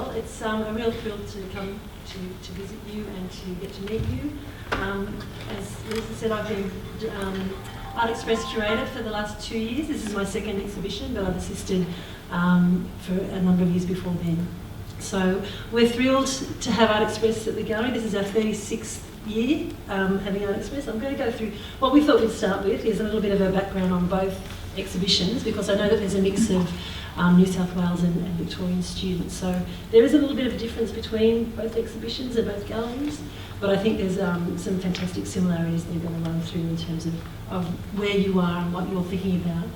well. It's a real thrill to come to visit you and to get to meet you. As Lisa said, I've been ArtExpress curator for the last 2 years. This is my second exhibition, but I've assisted for a number of years before then. So we're thrilled to have ArtExpress at the gallery. This is our 36th year having ArtExpress. I'm going to go through what we thought we'd start with is a little bit of a background on both exhibitions, because I know that there's a mix of New South Wales and Victorian students. So there is a little bit of a difference between both exhibitions and both galleries, but I think there's some fantastic similarities they're going to run through in terms of where you are and what you're thinking about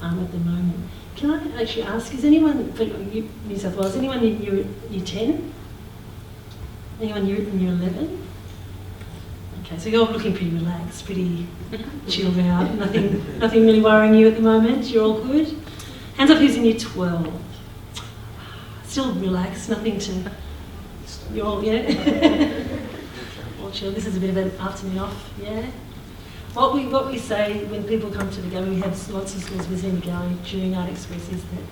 at the moment. Can I actually ask, is anyone, for New South Wales, anyone in year 10? Anyone in year 11? Okay, so you're looking pretty relaxed, pretty chilled out, nothing really worrying you at the moment, you're all good? Hands up who's in year 12. Still relaxed, nothing to, you're all, yeah? All chill, this is a bit of an afternoon off, yeah? What we say when people come to the gallery, we have lots of schools visiting the gallery during ArtExpress, is that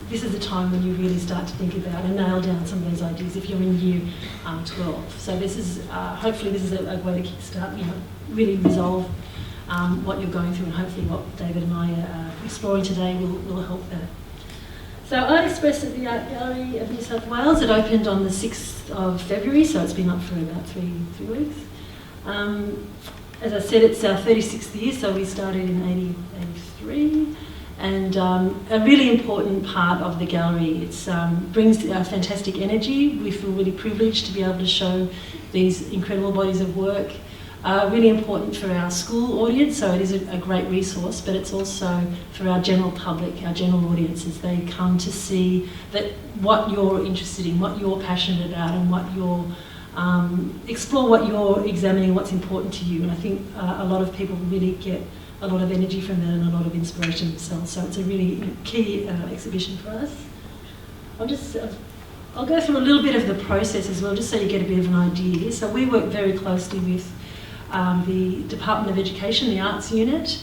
this is the time when you really start to think about and nail down some of those ideas if you're in year 12. So this is, hopefully this is a way to kickstart, really resolve what you're going through, and hopefully what David and I are exploring today will help that. So ArtExpress at the Art Gallery of New South Wales, it opened on the 6th of February, so it's been up for about three weeks. As I said, it's our 36th year, so we started in 83, and a really important part of the gallery. It brings a fantastic energy. We feel really privileged to be able to show these incredible bodies of work. Really important for our school audience, so it is a great resource, but it's also for our general public, our general audiences. They come to see that what you're interested in, what you're passionate about, and what you're explore what you're examining, what's important to you. And I think a lot of people really get a lot of energy from that and a lot of inspiration themselves. So it's a really key exhibition for us. I'll go through a little bit of the process as well, just so you get a bit of an idea. So we work very closely with the Department of Education, the Arts Unit,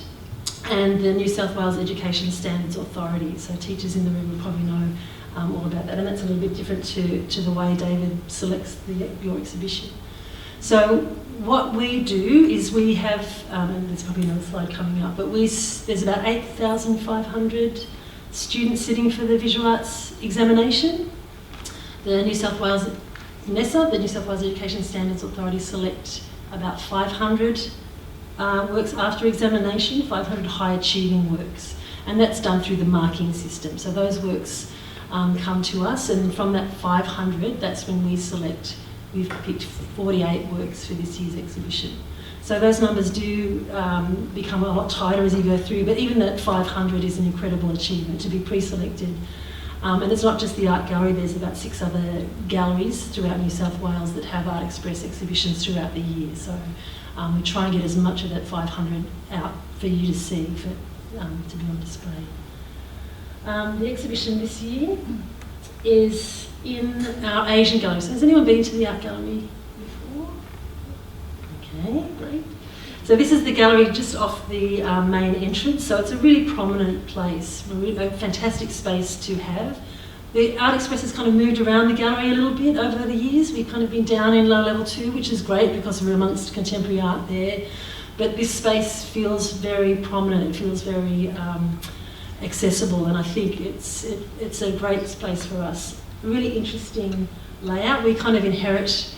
and the New South Wales Education Standards Authority. So teachers in the room will probably know all about that, and that's a little bit different to the way David selects your exhibition. So what we do is we have, and there's probably another slide coming up, but there's about 8,500 students sitting for the visual arts examination. The New South Wales NESA, the New South Wales Education Standards Authority, select about 500 works after examination, 500 high achieving works, and that's done through the marking system. So those works come to us, and from that 500, that's when we select. We've picked 48 works for this year's exhibition. So those numbers do become a lot tighter as you go through, but even that 500 is an incredible achievement to be pre-selected. And it's not just the Art Gallery, there's about 6 other galleries throughout New South Wales that have ArtExpress exhibitions throughout the year. So we try and get as much of that 500 out for you to see, to be on display. The exhibition this year is in our Asian gallery. So has anyone been to the Art Gallery before? Okay, great. So this is the gallery just off the main entrance. So it's a really prominent place, a fantastic space to have. The ArtExpress has kind of moved around the gallery a little bit over the years. We've kind of been down in low level 2, which is great because we're amongst contemporary art there. But this space feels very prominent. It feels very accessible, and I think it's a great place for us. A really interesting layout. We kind of inherit,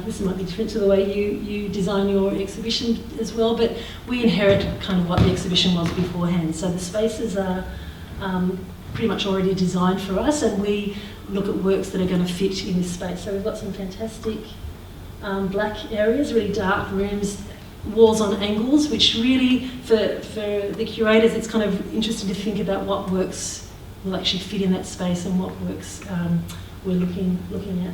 this might be different to the way you design your exhibition as well, but we inherit kind of what the exhibition was beforehand. So the spaces are pretty much already designed for us, and we look at works that are going to fit in this space. So we've got some fantastic black areas, really dark rooms, walls on angles, which really, for the curators, it's kind of interesting to think about what works will actually fit in that space and what works we're looking at.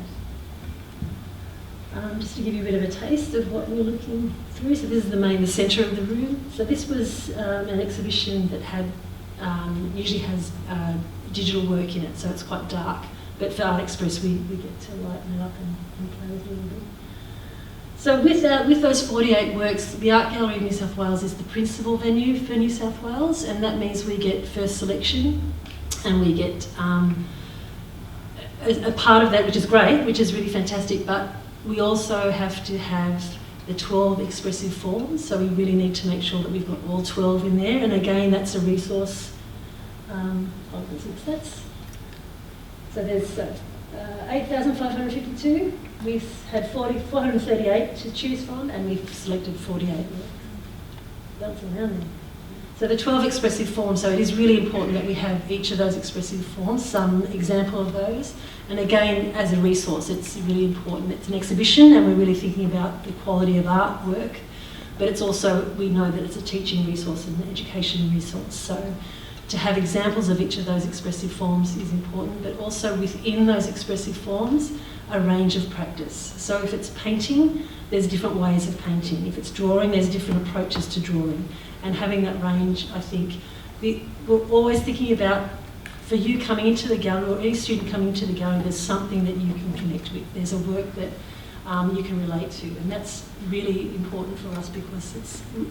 Just to give you a bit of a taste of what we're looking through. So this is the centre of the room. So this was an exhibition that had usually has digital work in it, so it's quite dark. But for ArtExpress, we get to lighten it up and play with it a little bit. So with those 48 works, the Art Gallery of New South Wales is the principal venue for New South Wales, and that means we get first selection, and we get a part of that, which is great, which is really fantastic, but we also have to have the 12 expressive forms, so we really need to make sure that we've got all 12 in there, and again, that's a resource. So there's 8,552. We've had 438 to choose from, and we've selected 48. That's around there. So the 12 expressive forms, so it is really important that we have each of those expressive forms, some example of those. And again, as a resource, it's really important. It's an exhibition and we're really thinking about the quality of artwork, but it's also, we know that it's a teaching resource and an education resource. So to have examples of each of those expressive forms is important, but also within those expressive forms, a range of practice. So if it's painting, there's different ways of painting. If it's drawing, there's different approaches to drawing. And having that range, I think, we're always thinking about, for you coming into the gallery, or any student coming into the gallery, there's something that you can connect with. There's a work that you can relate to, and that's really important for us because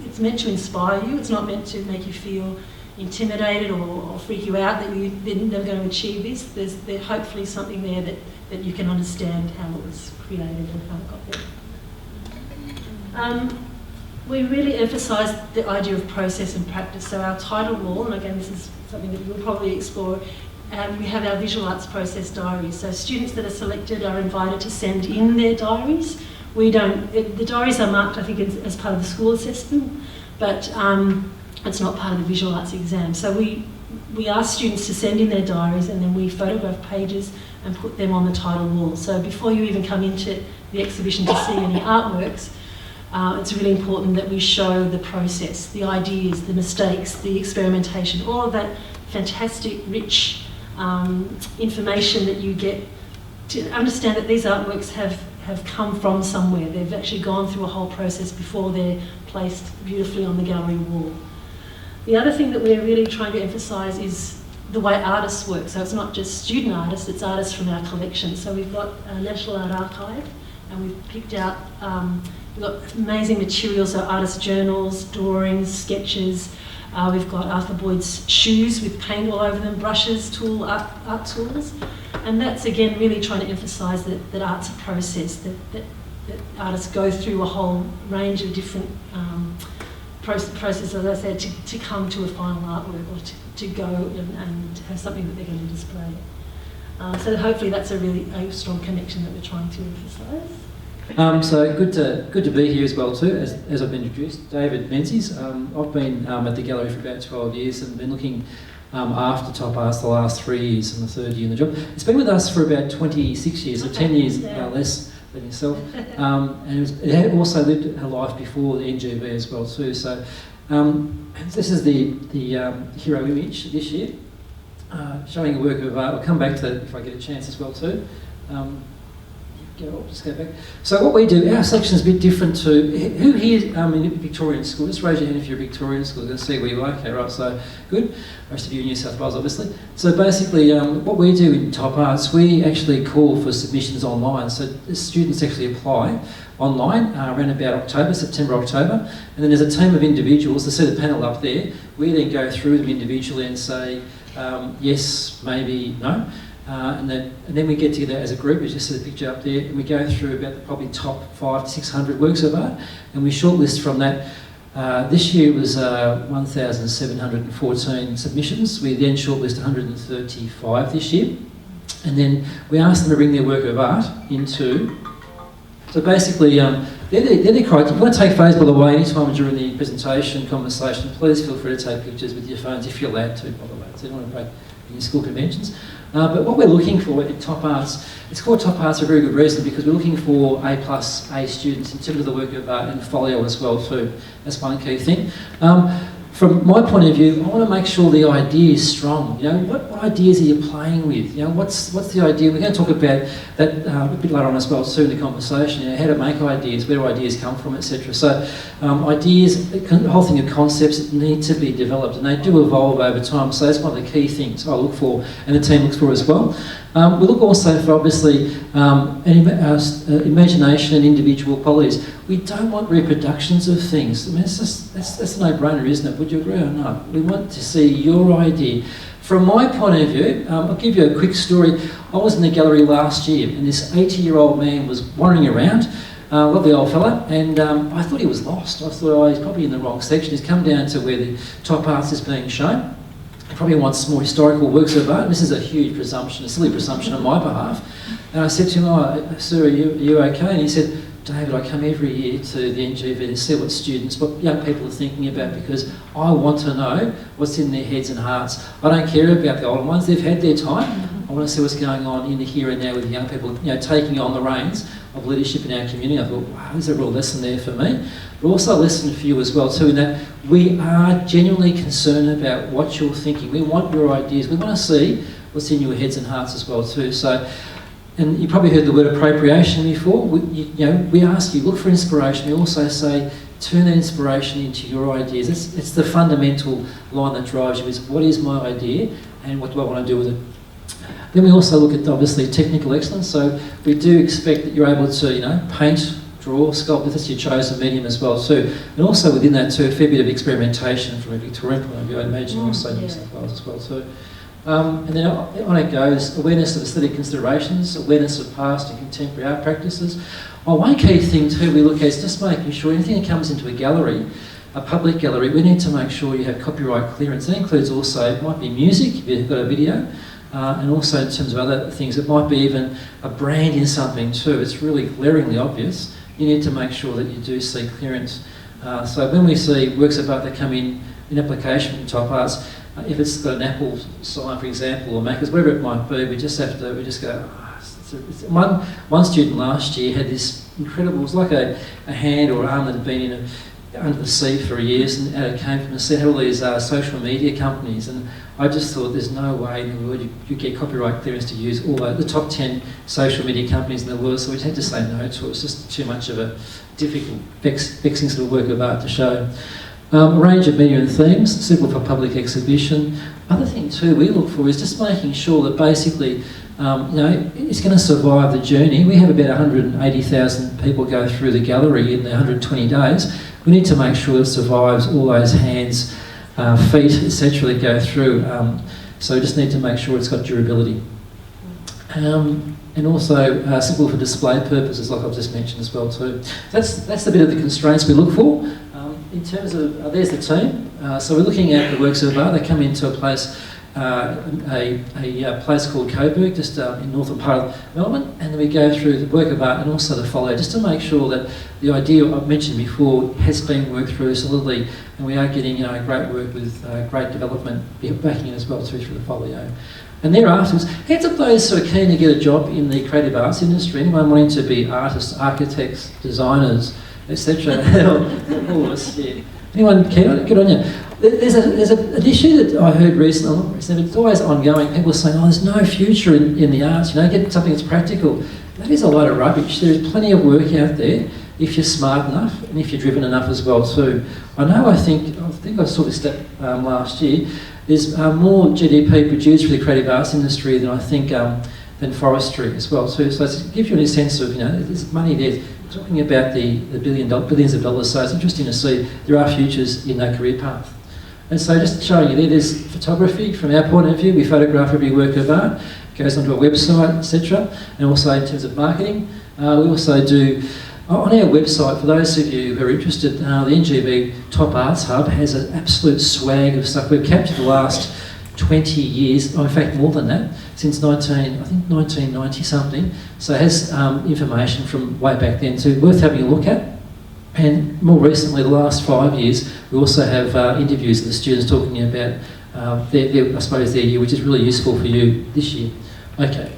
it's meant to inspire you. It's not meant to make you feel intimidated or freak you out that they're never going to achieve this. There's hopefully something there that you can understand how it was created and how it got there. We really emphasise the idea of process and practice. So our title wall, and again this is something that we'll probably explore, we have our visual arts process diaries. So students that are selected are invited to send in their diaries. The diaries are marked, I think, as part of the school assessment, but it's not part of the visual arts exam. So we ask students to send in their diaries, and then we photograph pages and put them on the title wall. So before you even come into the exhibition to see any artworks, it's really important that we show the process, the ideas, the mistakes, the experimentation, all of that fantastic, rich information that you get to understand that these artworks have come from somewhere. They've actually gone through a whole process before they're placed beautifully on the gallery wall. The other thing that we're really trying to emphasise is the way artists work. So it's not just student artists, it's artists from our collection. So we've got a National Art Archive, and we've picked out, we've got amazing materials, so artist journals, drawings, sketches. We've got Arthur Boyd's shoes with paint all over them, brushes, art tools. And that's, again, really trying to emphasise that art's a process, that artists go through a whole range of different processes, as I said, to come to a final artwork, or to go and have something that they're going to display. So hopefully that's a strong connection that we're trying to emphasise. So good to be here as well too, as I've been introduced. David Menzies. I've been at the gallery for about 12 years and been looking after Top Arts the last 3 years and the third year in the job. It's been with us for about 26 years, so 10 years less than yourself. And it had also lived a life before the NGV as well too. So this is the hero image this year, showing a work of art. I'll come back to that if I get a chance as well too. Just go back. So what we do, our section is a bit different to, who here in Victorian school? Just raise your hand if you're a Victorian school, going to see where you are. Okay, right, so good. Most of you in New South Wales, obviously. So basically, what we do in Top Arts, we actually call for submissions online. So the students actually apply online around about September, October. And then there's a team of individuals, to see the panel up there. We then go through them individually and say, yes, maybe, no. And then we get together as a group, as you see the picture up there, and we go through about the probably top 500 to 600 works of art, and we shortlist from that. This year it was 1,714 submissions. We then shortlist 135 this year, and then we ask them to bring their work of art into. So basically, they're the criteria. If you want to take photos, by the way, anytime during the presentation, conversation, please feel free to take pictures with your phones if you're allowed to, by the way. So you don't want to break any school conventions. But what we're looking for at Top Arts, it's called Top Arts for a very good reason, because we're looking for A+ students in terms of the work of art and folio as well too. That's one key thing. From my point of view, I want to make sure the idea is strong. You know, what ideas are you playing with? You know, what's the idea? We're going to talk about that a bit later on as well, soon in the conversation. You know, how to make ideas, where ideas come from, etc. So ideas, the whole thing of concepts that need to be developed, and they do evolve over time. So that's one of the key things I look for, and the team looks for as well. We look also for, obviously, imagination and individual qualities. We don't want reproductions of things. I mean, that's a no-brainer, isn't it? Would you agree or not? We want to see your idea From my point of view, I'll give you a quick story. I was in the gallery last year, and this 80-year-old man was wandering around, lovely old fella, and I thought he was lost. I thought, oh, he's probably in the wrong section. He's come down to where the top arts is being shown. He probably wants more historical works of art. This is a huge presumption, a silly presumption on my behalf. And I said to him, oh, sir, are you okay? And he said, David, I come every year to the NGV to see what young people are thinking about, because I want to know what's in their heads and hearts. I don't care about the older ones. They've had their time. I want to see what's going on in the here and now with young people, taking on the reins of leadership in our community. I thought, wow, there's a real lesson there for me. But also a lesson for you as well too, in that we are genuinely concerned about what you're thinking. We want your ideas. We want to see what's in your heads and hearts as well too. So, and you probably heard the word appropriation before. We ask you, look for inspiration. We also say, turn that inspiration into your ideas. It's the fundamental line that drives you, is what is my idea and what do I want to do with it? Then we also look at, obviously, technical excellence. So we do expect that you're able to, paint, draw, sculpt, if that's your chosen medium as well too. And also within that too, a fair bit of experimentation from a Victorian point of view, I'd imagine, also New South Wales as well too. And then on it goes, awareness of aesthetic considerations, awareness of past and contemporary art practices. One key thing too we look at is just making sure anything that comes into a gallery, a public gallery, we need to make sure you have copyright clearance. That includes also, it might be music, if you've got a video, and also in terms of other things, it might be even a brand in something too. It's really glaringly obvious. You need to make sure that you do see clearance. So when we see works of art that come in application from top arts, if it's got an Apple sign, for example, or Macca's, whatever it might be, we just go, one student last year had this incredible, it was like a hand or arm that had been under the sea for years, and it came from a set of all these social media companies, and I just thought there's no way in the world you get copyright clearance to use all the top 10 social media companies in the world, so we had to say no to it. It's just too much of a difficult, vexing sort of work of art to show. A range of media and themes, suitable for public exhibition. Other thing too we look for is just making sure that basically, it's going to survive the journey. We have about 180,000 people go through the gallery in the 120 days. We need to make sure it survives all those hands, feet, etc. that go through. So we just need to make sure it's got durability. And also suitable for display purposes, like I've just mentioned as well too. That's the bit of the constraints we look for. In terms of, there's the team. So we're looking at the works of art. They come into a place, a place called Coburg, just in northern part of Melbourne, and then we go through the work of art and also the follow, just to make sure that the idea I've mentioned before has been worked through solidly, and we are getting great work with great development backing in as well through the folio. And thereafter, heads up those who are keen to get a job in the creative arts industry. Anyone wanting to be artists, architects, designers, etc. All of us, yeah. Anyone keen on it? Good on you. There's an issue that I heard recently, not recently, but it's always ongoing. People are saying, oh, there's no future in the arts, get something that's practical. That is a load of rubbish. There's plenty of work out there if you're smart enough and if you're driven enough as well too. I think I saw this stat last year. There's more GDP produced for the creative arts industry than I think than forestry as well too. So it gives you a sense of, there's money there. Talking about the billions of dollars, so it's interesting to see there are futures in that career path. And so just showing you there's photography. From our point of view, we photograph every work of art, it goes onto a website, etc. And also in terms of marketing, we also do, on our website, for those of you who are interested, the NGV Top Arts Hub has an absolute swag of stuff. We've captured the last 20 years, in fact more than that, since 1990 something. So it has information from way back then, so worth having a look at. And more recently, the last 5 years, we also have interviews with the students talking about their year, which is really useful for you this year. Okay,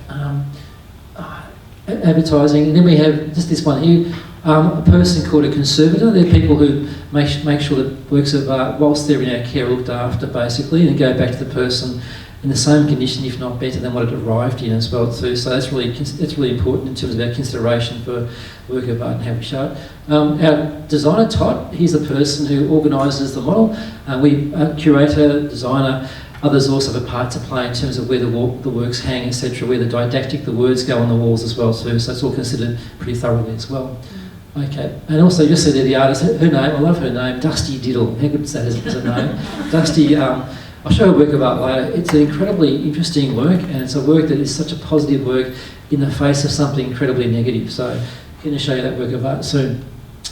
advertising, and then we have just this one here, a person called a conservator. They're people who make sure that works of art, whilst they're in our care, are looked after basically, and go back to the person in the same condition, if not better than what it arrived in as well too. So that's really important in terms of our consideration for work of art and how we show it. Our designer type, he's the person who organises the model. Curator, designer, others also have a part to play in terms of where the works hang, etc., where the didactic, the words go on the walls as well too. So it's all considered pretty thoroughly as well. Okay, and also you just see there the artist, her name, I love her name, Dusty Diddle. How good is that as a name? Dusty I'll show a work of art later. It's an incredibly interesting work, and it's a work that is such a positive work in the face of something incredibly negative. So I'm going to show you that work of art soon.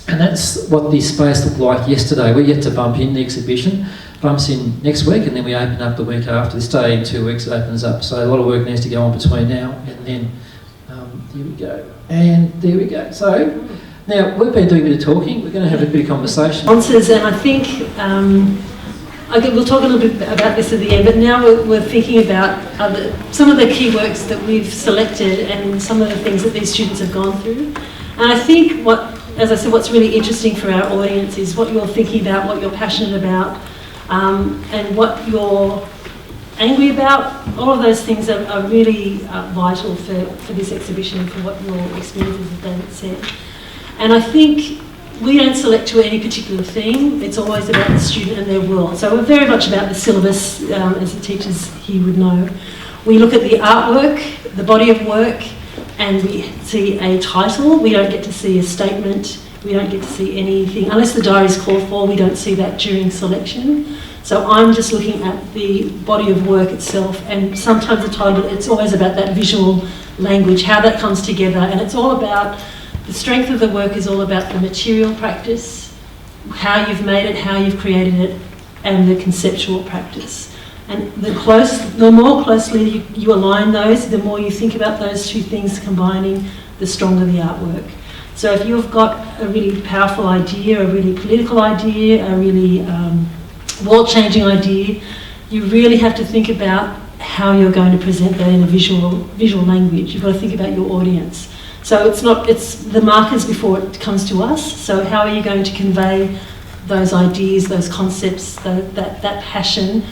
And that's what this space looked like yesterday. We're yet to bump in the exhibition. Bumps in next week, and then we open up the week after. This day in 2 weeks it opens up. So a lot of work needs to go on between now and then. Here we go. And there we go. So now we've been doing a bit of talking. We're going to have a bit of conversation. Answers, and I think we'll talk a little bit about this at the end, but now we're thinking about some of the key works that we've selected and some of the things that these students have gone through. And I think as I said, what's really interesting for our audience is what you're thinking about, what you're passionate about, and what you're angry about. All of those things are really vital for this exhibition and for what your experiences, as David said. And I think we don't select to any particular theme. It's always about the student and their world. So we're very much about the syllabus, as the teachers here would know. We look at the artwork, the body of work, and we see a title. We don't get to see a statement. We don't get to see anything. Unless the diary is called for, we don't see that during selection. So I'm just looking at the body of work itself, and sometimes the title, it's always about that visual language, how that comes together, and it's all about, the strength of the work is all about the material practice, how you've made it, how you've created it, and the conceptual practice. And the more closely you align those, the more you think about those two things combining, the stronger the artwork. So if you've got a really powerful idea, a really political idea, a really world-changing idea, you really have to think about how you're going to present that in a visual language. You've got to think about your audience. So it's the markers before it comes to us. So how are you going to convey those ideas, those concepts, that passion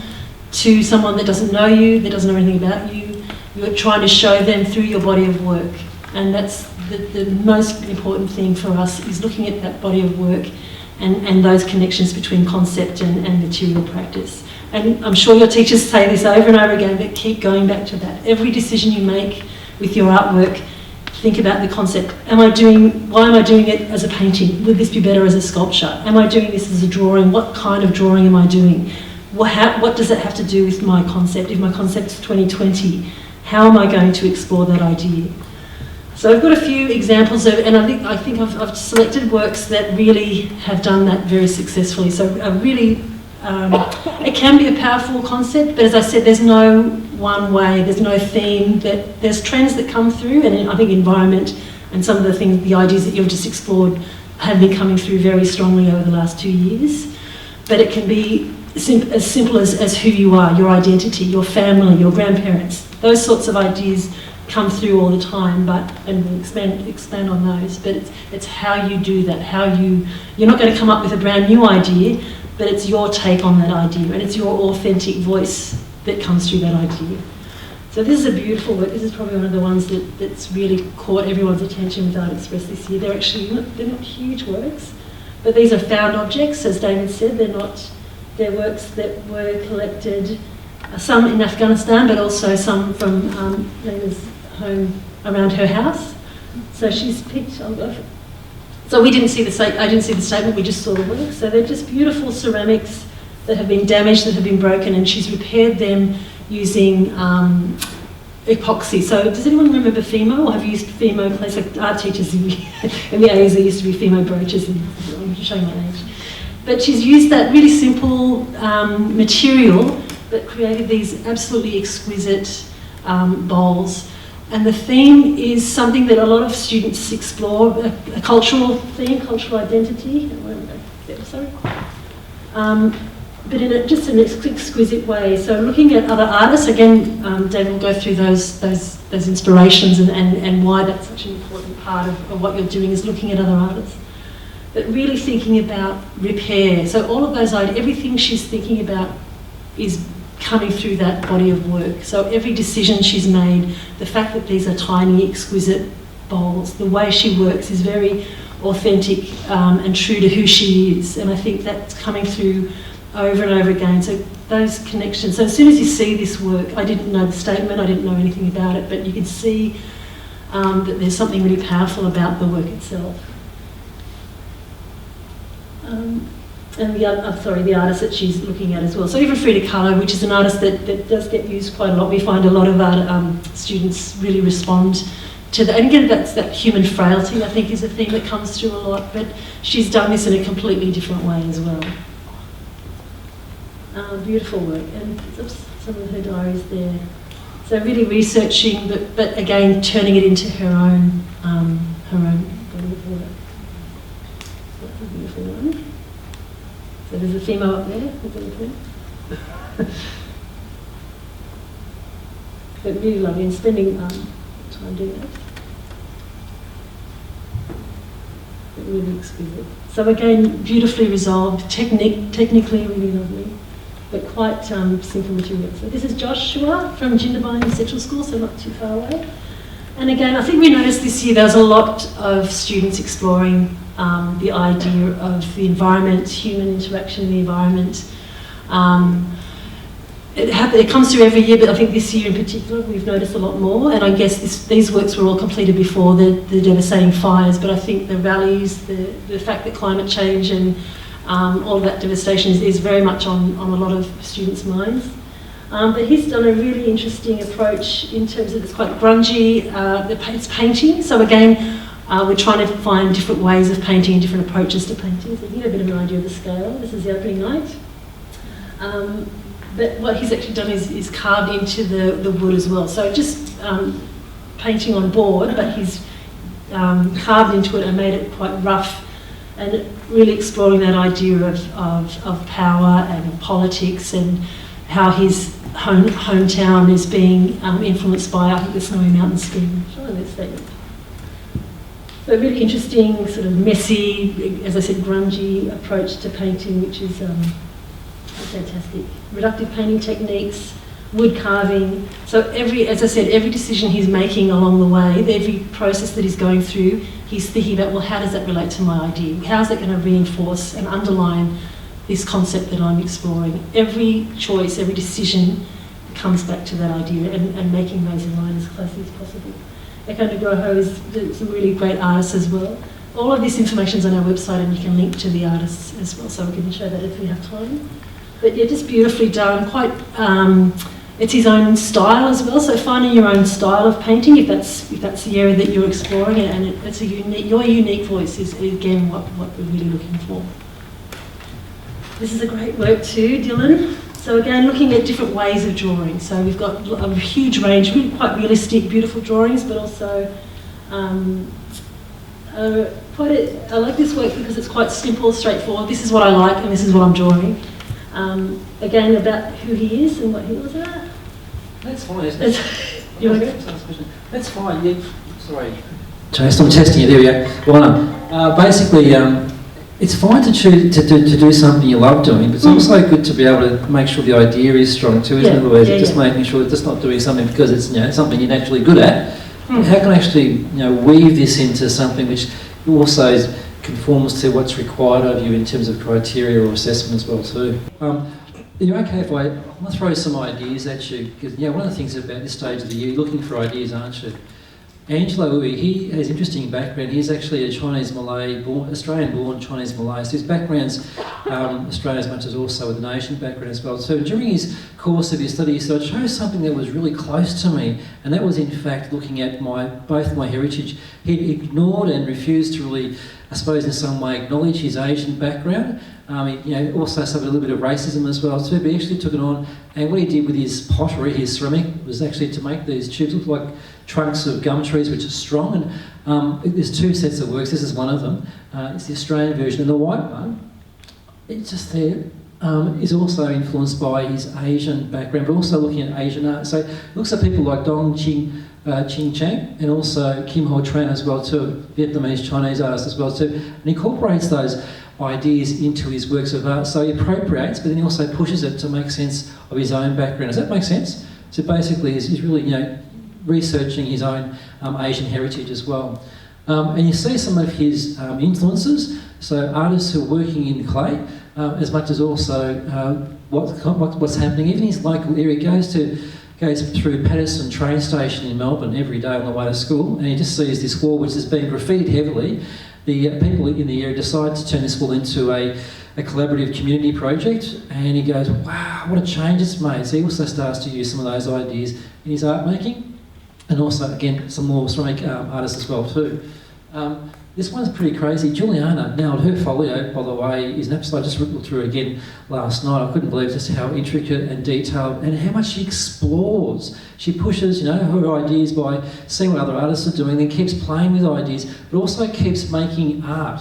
to someone that doesn't know you, that doesn't know anything about you? You're trying to show them through your body of work. And that's the most important thing for us, is looking at that body of work and those connections between concept and material practice. And I'm sure your teachers say this over and over again, but keep going back to that. Every decision you make with your artwork, think about the concept. Why am I doing it as a painting? Would this be better as a sculpture? Am I doing this as a drawing? What kind of drawing am I doing? What does it have to do with my concept? If my concept's 2020, how am I going to explore that idea? So I've got a few examples of, and I think I've selected works that really have done that very successfully. So it can be a powerful concept, but as I said, there's no one way, there's no theme. There's trends that come through, and I think environment and some of the ideas that you've just explored have been coming through very strongly over the last 2 years. But it can be as simple as who you are, your identity, your family, your grandparents. Those sorts of ideas come through all the time, and we'll expand on those. But it's how you do that. You're not going to come up with a brand new idea, but it's your take on that idea, and it's your authentic voice that comes through that idea. So this is a beautiful work. This is probably one of the ones that's really caught everyone's attention with ArtExpress this year. They're not huge works, but these are found objects, as David said. They're works that were collected, some in Afghanistan, but also some from Lena's home around her house. So she's picked. So we didn't see I didn't see the statement. We just saw the work. So they're just beautiful ceramics that have been damaged, that have been broken, and she's repaired them using epoxy. So does anyone remember Fimo, or have you used Fimo? Place like art teachers in the 80s, there used to be Fimo brooches, and I'm showing my age. But she's used that really simple material that created these absolutely exquisite bowls. And the theme is something that a lot of students explore, a cultural theme, cultural identity. Sorry. But in just an exquisite way. So looking at other artists, again, David will go through those inspirations and why that's such an important part of what you're doing, is looking at other artists. But really thinking about repair. So all of those ideas, everything she's thinking about is coming through that body of work. So every decision she's made, the fact that these are tiny, exquisite bowls, the way she works is very authentic and true to who she is. And I think that's coming through over and over again. So those connections. So as soon as you see this work, I didn't know the statement, I didn't know anything about it, but you can see that there's something really powerful about the work itself. and the artist that she's looking at as well. So even Frida Kahlo, which is an artist that does get used quite a lot. We find a lot of art students really respond to that. And again, that's that human frailty, I think, is a theme that comes through a lot. But she's done this in a completely different way as well. Beautiful work, and some of her diaries there. So really researching, but again turning it into her own body of work. So that's a beautiful one. So there's a female up there. But really lovely, and spending time doing that. But really exquisite. So again, beautifully resolved, technically really lovely, but quite simple material. So this is Joshua from Jindabyne Central School, so not too far away. And again, I think we noticed this year there was a lot of students exploring the idea of the environment, human interaction in the environment. It comes through every year, but I think this year in particular we've noticed a lot more. And I guess these works were all completed before the devastating fires, but I think the values, the fact that climate change and all of that devastation is very much on a lot of students' minds. But he's done a really interesting approach in terms of it's quite grungy, it's painting. So again, we're trying to find different ways of painting, different approaches to painting. So you get a bit of an idea of the scale. This is the opening night. But what he's actually done is carved into the wood as well. So just painting on board, but he's carved into it and made it quite rough, and really exploring that idea of power and politics, and how his hometown is being influenced by, I think, the Snowy Mountain scheme. So a really interesting, sort of messy, as I said, grungy approach to painting, which is fantastic. Reductive painting techniques, wood carving. So as I said, every decision he's making along the way, every process that he's going through, he's thinking about, well, how does that relate to my idea? How's that going to reinforce and underline this concept that I'm exploring? Every choice, every decision comes back to that idea, and making those in line as closely as possible. Eko Nugroho is some really great artists as well. All of this information is on our website, and you can link to the artists as well, so we can show that if we have time. But yeah, just beautifully done. Quite, it's his own style as well. So finding your own style of painting, if that's the area that you're exploring, and it's your unique voice is again what we're really looking for. This is a great work too, Dylan. So again, looking at different ways of drawing. So we've got a huge range, really quite realistic, beautiful drawings, but also I like this work because it's quite simple, straightforward. This is what I like, and this is what I'm drawing. Again, about who he is and what he was at. That's fine, isn't it? You want to go? That's fine, yeah. Sorry. Jason, I'm testing you, there we go. Well, basically, it's fine to choose to do something you love doing, but it's also good to be able to make sure the idea is strong too, isn't it? Otherwise, just making sure it's just not doing something because it's something you're naturally good at. How can I actually weave this into something which also conforms to what's required of you in terms of criteria or assessment as well too. Are you okay if I'm going to throw some ideas at you? Because one of the things about this stage of the year, you're looking for ideas, aren't you? Angelo, he has an interesting background. He's actually a Chinese Malay, Australian-born Chinese Malay. So his background's Australian as much as also with an Asian background as well. So during his course of his study, he said, I chose something that was really close to me, and that was in fact looking at both my heritage. He ignored and refused to really, I suppose, in some way acknowledge his Asian background. He also suffered a little bit of racism as well too, but he actually took it on. And what he did with his pottery, his ceramic, was actually to make these tubes look like trunks of gum trees, which are strong. And there's two sets of works. This is one of them. It's the Australian version, and the white one, it's just there, is also influenced by his Asian background, but also looking at Asian art. So it looks at people like Dong Ching Chang and also Kim Ho Tran as well too, Vietnamese Chinese artists as well too, and he incorporates those ideas into his works of art. So he appropriates, but then he also pushes it to make sense of his own background. Does that make sense? So basically, he's really researching his own Asian heritage as well. And you see some of his influences. So artists who are working in clay, as much as also what's happening. Even his local area goes through Patterson train station in Melbourne every day on the way to school, and he just sees this wall which has been graffitied heavily. The people in the area decide to turn this wall into a a collaborative community project, and he goes, wow, what a change it's made. So he also starts to use some of those ideas in his art making, and also, again, some more ceramic artists as well too. This one's pretty crazy. Juliana, now her folio, by the way, is an absolute, I just looked through it again last night. I couldn't believe just how intricate and detailed and how much she explores. She pushes, her ideas by seeing what other artists are doing, then keeps playing with ideas, but also keeps making art.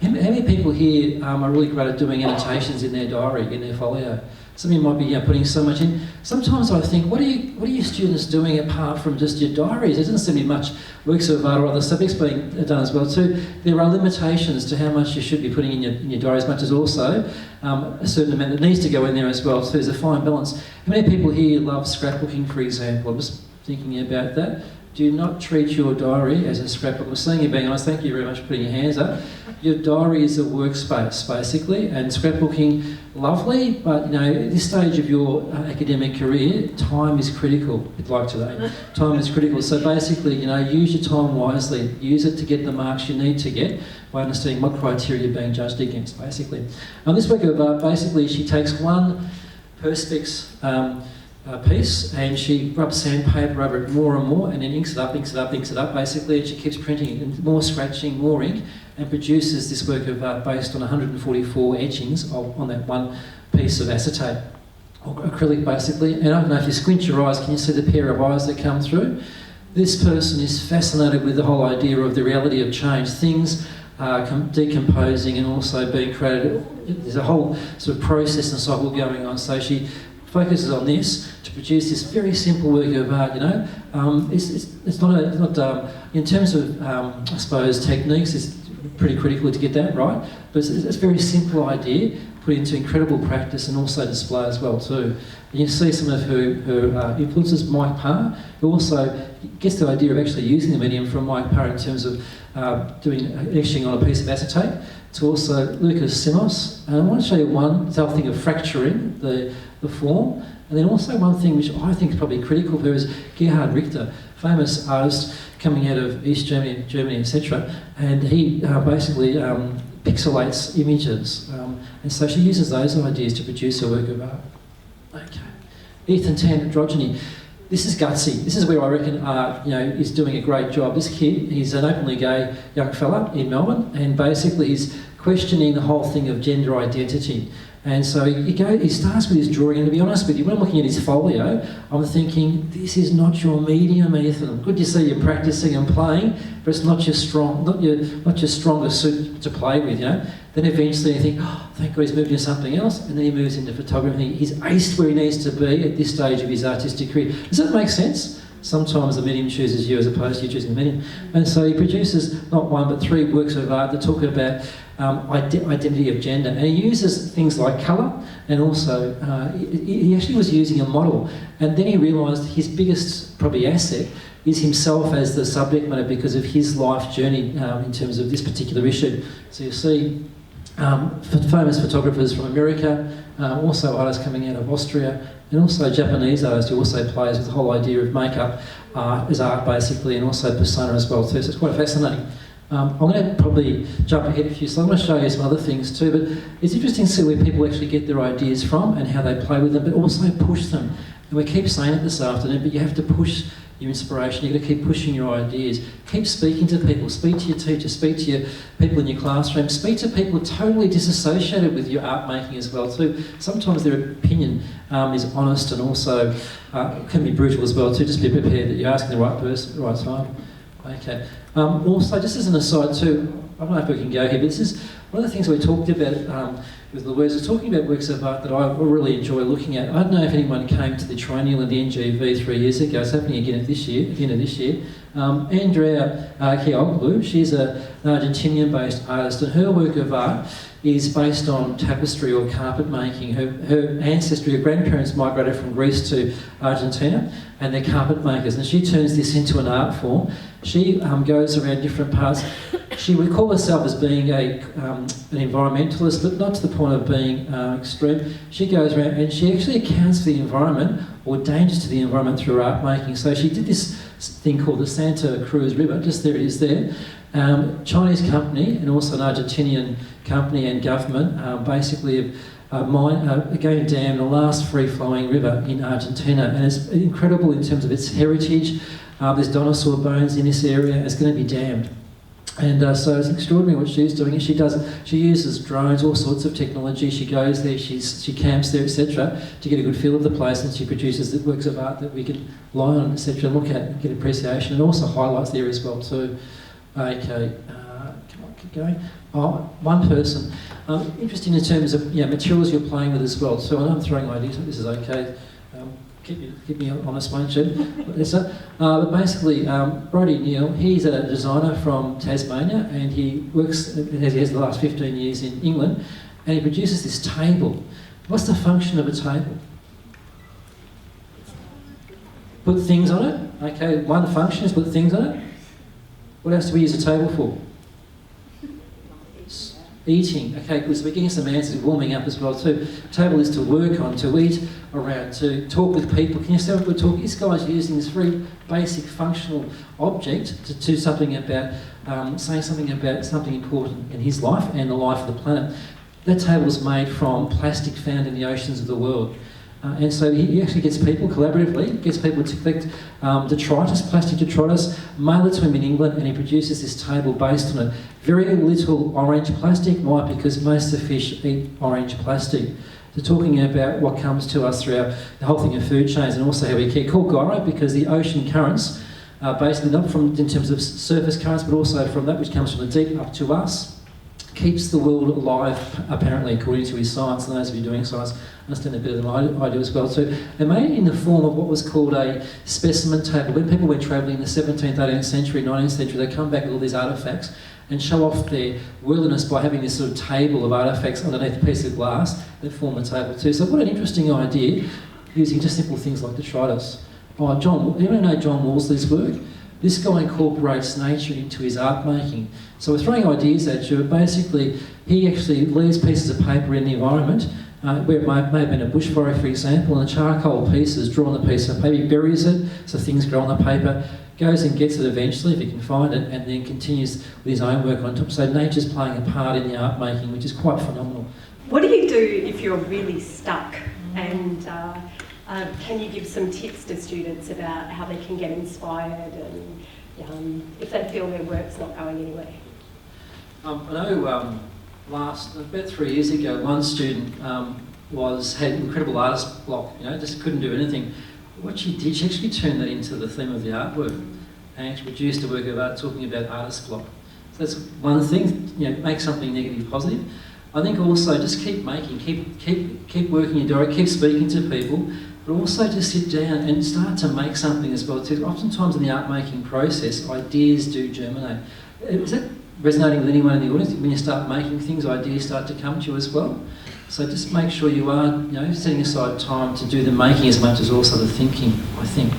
How many people here are really great at doing annotations in their diary, in their folio? Some of you might be putting so much in. Sometimes I think, what are you students doing apart from just your diaries? There doesn't seem to be much works of art or other subjects being done as well too. There are limitations to how much you should be putting in your diary, as much as also a certain amount that needs to go in there as well. So there's a fine balance. How many people here love scrapbooking, for example? I'm just thinking about that. Do not treat your diary as a scrapbook. I'm seeing you being honest. Thank you very much for putting your hands up. Your diary is a workspace, basically, and scrapbooking, lovely, but at this stage of your academic career, time is critical. A bit like today, time is critical. So basically, use your time wisely. Use it to get the marks you need to get by understanding what criteria you're being judged against, basically. This work of art, basically, she takes one Perspex piece and she rubs sandpaper over it more and more, and then inks it up, basically, and she keeps printing it, and more scratching, more ink, and produces this work of art based on 144 etchings on that one piece of acetate, or acrylic basically. And I don't know if you squint your eyes, can you see the pair of eyes that come through? This person is fascinated with the whole idea of the reality of change. Things are decomposing and also being created. There's a whole sort of process and cycle going on. So she focuses on this to produce this very simple work of art. It's not in terms of I suppose techniques, it's pretty critical to get that right, but it's a very simple idea put into incredible practice and also display as well too. And you see some of her influences. Mike Parr, who also gets the idea of actually using the medium from Mike Parr in terms of doing etching on a piece of acetate, to also Lucas Simos. And I want to show you one thing of fracturing the form, and then also one thing which I think is probably critical for her is Gerhard Richter, famous artist coming out of East Germany, etc. And he basically pixelates images, and so she uses those ideas to produce her work of art. Okay, Ethan Tan, Androgyny. This is gutsy. This is where I reckon art, is doing a great job. This kid, he's an openly gay young fella in Melbourne, and basically he's questioning the whole thing of gender identity. And so he starts with his drawing, and to be honest with you, when I'm looking at his folio, I'm thinking, this is not your medium, Ethan. Good to see you practicing and playing, but it's not your strongest suit to play with, Then eventually you think, oh, thank God he's moved into something else, and then he moves into photography. He's aced where he needs to be at this stage of his artistic career. Does that make sense? Sometimes the medium chooses you as opposed to you choosing the medium. And so he produces not one but three works of art that talk about identity of gender. And he uses things like colour, and also he actually was using a model. And then he realised his biggest probably asset is himself as the subject matter because of his life journey in terms of this particular issue. So you see famous photographers from America, also artists coming out of Austria, and also Japanese artists who also plays with the whole idea of makeup as art basically, and also persona as well too. So it's quite fascinating. I'm going to probably jump ahead a few slides. I'm going to show you some other things too, but it's interesting to see where people actually get their ideas from and how they play with them, but also push them. And we keep saying it this afternoon, but you have to push your inspiration. You've got to keep pushing your ideas. Keep speaking to people. Speak to your teacher. Speak to your people in your classroom. Speak to people totally disassociated with your art making as well too. Sometimes their opinion is honest and also can be brutal as well too. Just be prepared that you're asking the right person at the right time. Okay. Also, just as an aside too, I don't know if we can go here, but this is one of the things we talked about with Louise, was talking about works of art that I really enjoy looking at. I don't know if anyone came to the Triennial in the NGV 3 years ago. It's happening again this year. Andrea Kioglu, she's an Argentinian-based artist, and her work of art is based on tapestry or carpet making. Her ancestry, her grandparents migrated from Greece to Argentina, and they're carpet makers, and she turns this into an art form. She goes around different parts she would call herself as being an environmentalist, but not to the point of being extreme. She goes around and she actually accounts for the environment or dangers to the environment through art making. So she did this thing called the Santa Cruz River, just there it is there. Chinese company and also an Argentinian company and government basically going down the last free-flowing river in Argentina, and it's incredible in terms of its heritage. There's dinosaur bones in this area. It's going to be dammed. And so it's extraordinary what she's doing. She uses drones, all sorts of technology. She goes there, she camps there, etc., to get a good feel of the place, and she produces the works of art that we can lie on, etc., look at, and get appreciation, and also highlights the area as well too. Okay, come on, keep going. One person. Interesting in terms of materials you're playing with as well. So I know I'm throwing ideas, this is okay. Keep me honest, won't you? But basically, Brodie Neal, he's a designer from Tasmania, and he works, as he has the last 15 years in England, and he produces this table. What's the function of a table? Put things on it. Okay, one function is put things on it. What else do we use a table for? Eating. Okay, good. So we're getting some answers, warming up as well too. Table is to work on, to eat around, to talk with people. Can you see what we're talking? This guy's using this very basic functional object to do something about, saying something about something important in his life and the life of the planet. That table is made from plastic found in the oceans of the world. And so he actually gets people collaboratively, gets people to collect detritus, plastic detritus, mail it to him in England, and he produces this table based on it. Very little orange plastic, why? Because most of the fish eat orange plastic. So talking about what comes to us through the whole thing of food chains, and also how we care. Called gyro because the ocean currents, basically not from in terms of surface currents, but also from that which comes from the deep up to us, keeps the world alive, apparently, according to his science, and those of you doing science understand a bit of than I do as well too. They're made in the form of what was called a specimen table. When people went travelling in the 17th, 18th century, 19th century, they come back with all these artefacts and show off their worldliness by having this sort of table of artefacts underneath a piece of glass that form a table too. So what an interesting idea, using just simple things like detritus. Anyone know John Wolseley's work? This guy incorporates nature into his art making. So we're throwing ideas at you, but basically he actually leaves pieces of paper in the environment, where it may have been a bushfire, for example, and the charcoal pieces draw on the piece of paper, he buries it, so things grow on the paper, goes and gets it eventually, if he can find it, and then continues with his own work on top. So nature's playing a part in the art making, which is quite phenomenal. What do you do if you're really stuck? And can you give some tips to students about how they can get inspired and if they feel their work's not going anywhere? I know about 3 years ago, one student had incredible artist block, just couldn't do anything. What she did, she actually turned that into the theme of the artwork and actually produced a work of art talking about artist block. So that's one thing, make something negative positive. I think also just keep making, keep working your diary, keep speaking to people, but also just sit down and start to make something as well too. Oftentimes in the art making process, ideas do germinate. Is that resonating with anyone in the audience? When you start making things, ideas start to come to you as well. So just make sure you are, setting aside time to do the making as much as also the thinking, I think.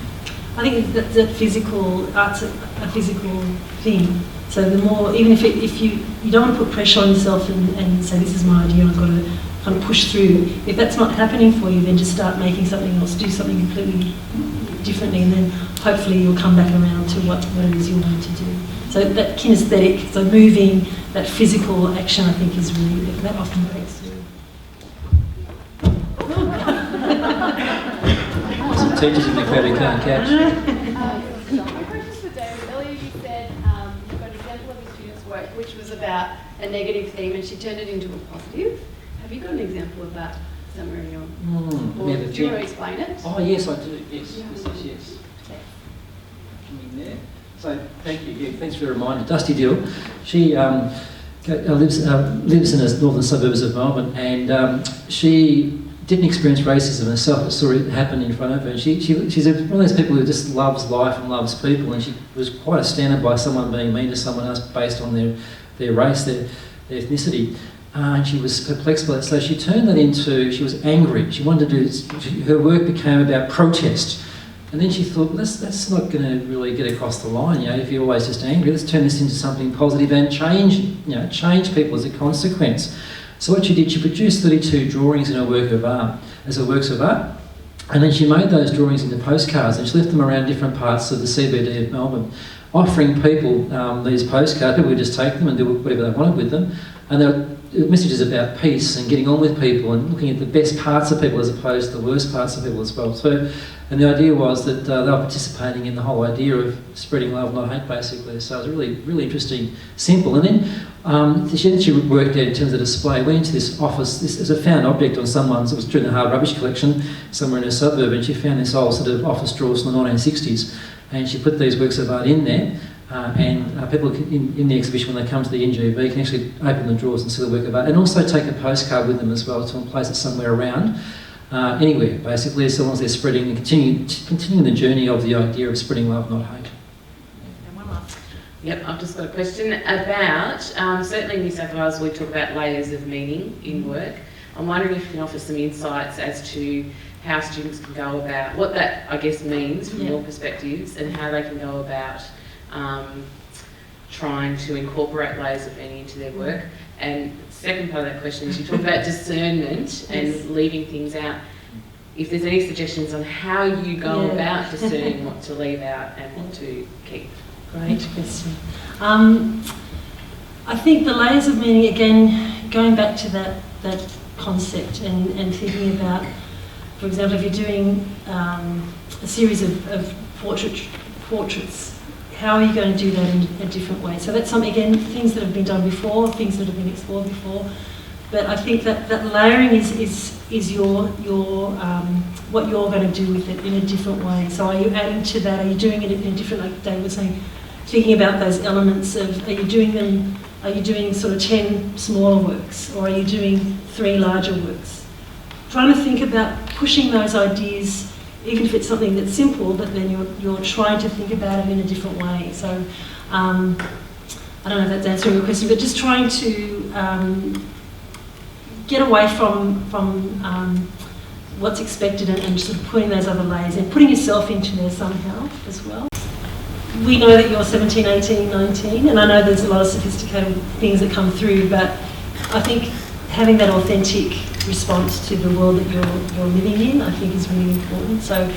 I think that physical, art's a physical thing. So the more, even if you don't want to put pressure on yourself and say, this is my idea, I've got to kind of push through. If that's not happening for you, then just start making something else, do something completely differently, and then hopefully you'll come back around to what it is you want to do. So that kinesthetic, so moving, that physical action, I think is really, that often breaks through. Some teachers in the crowd who can't catch. My question's for David. Earlier you said you've got an example of a student's work which was about a negative theme and she turned it into a positive. Have you got an example of that somewhere in your... Or do you want to explain it? Oh yes, I do. Yes. Coming there. So thank you. Yeah, thanks for the reminder. Dusty Dill, she lives in the northern suburbs of Melbourne, and she didn't experience racism herself, but saw it happen in front of her. And she's one of those people who just loves life and loves people, and she was quite astounded by someone being mean to someone else based on their race, their ethnicity. And she was perplexed by that, so she turned that into, she was angry. She wanted to do this, her work became about protest. And then she thought, well, that's not going to really get across the line, if you're always just angry. Let's turn this into something positive and change people as a consequence. So what she did, she produced 32 drawings in her works of art, and then she made those drawings into postcards, and she left them around different parts of the CBD of Melbourne, offering people these postcards. People would just take them and do whatever they wanted with them. And there were messages about peace and getting on with people and looking at the best parts of people as opposed to the worst parts of people as well. So, and the idea was that they were participating in the whole idea of spreading love, not hate, basically. So it was really, really interesting, simple. And then she worked out in terms of display, went into this office. This is a found object on someone's, it was during the hard rubbish collection somewhere in her suburb, and she found this old sort of office drawers from the 1960s, and she put these works of art in there. And people in the exhibition, when they come to the NGB, can actually open the drawers and see the work of art, and also take a postcard with them as well to place it somewhere around, anywhere basically, so long as they're spreading and continuing the journey of the idea of spreading love, not hate. And one last. Yep, I've just got a question about, certainly in New South Wales we talk about layers of meaning in work. I'm wondering if you can offer some insights as to how students can go about, what that I guess means from your perspectives, and how they can go about trying to incorporate layers of meaning into their work. And second part of that question is you talk about discernment and leaving things out. If there's any suggestions on how you go about discerning what to leave out and what to keep. Great question. I think the layers of meaning, again, going back to that concept and thinking about, for example, if you're doing a series of portraits, how are you going to do that in a different way? So that's something, again, things that have been done before, things that have been explored before. But I think that layering is your what you're going to do with it in a different way. So are you adding to that? Are you doing it in a different, like Dave was saying, thinking about those elements of, are you doing sort of 10 smaller works, or are you doing 3 larger works? Trying to think about pushing those ideas, even if it's something that's simple, but then you're trying to think about it in a different way. So I don't know if that's answering your question, but just trying to get away from what's expected and sort of putting those other layers and putting yourself into there somehow as well. We know that you're 17, 18, 19, and I know there's a lot of sophisticated things that come through, but I think having that authentic response to the world that you're living in, I think is really important. So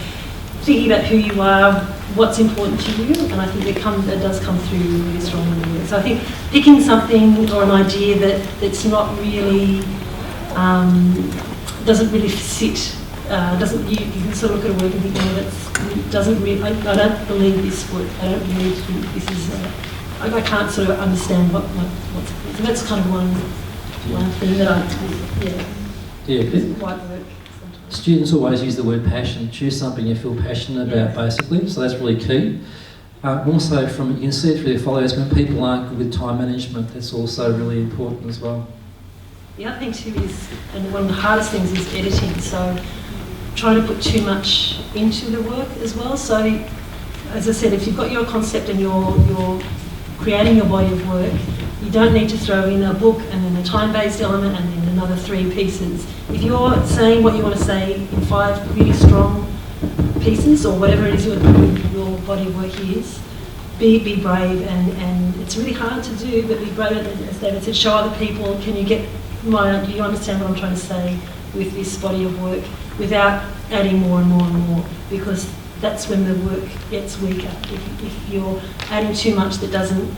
thinking about who you are, what's important to you, and I think it does come through really strongly in the work. So I think picking something or an idea that's not really, doesn't really sit, you can sort of look at a work and think, that doesn't really, I don't believe this would, I don't really think this is, I can't sort of understand what's, so that's kind of one thing that white work. Students always use the word passion. Choose something you feel passionate about, basically. So that's really key. Also, you can see it through their follows, when people aren't good with time management, that's also really important as well. The other thing too is, and one of the hardest things is editing. So trying to put too much into the work as well. So, as I said, if you've got your concept and you're creating your body of work, you don't need to throw in a book and then a time-based element and then another 3 pieces. If you're saying what you want to say in 5 really strong pieces, or whatever it is your body of work is, be brave, and it's really hard to do, but be brave, as David said, show other people, do you understand what I'm trying to say with this body of work, without adding more and more and more, because that's when the work gets weaker. If you're adding too much that doesn't,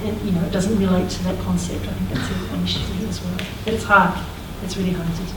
it doesn't relate to that concept, I think that's an issue as well. But it's hard. It's really hard to do.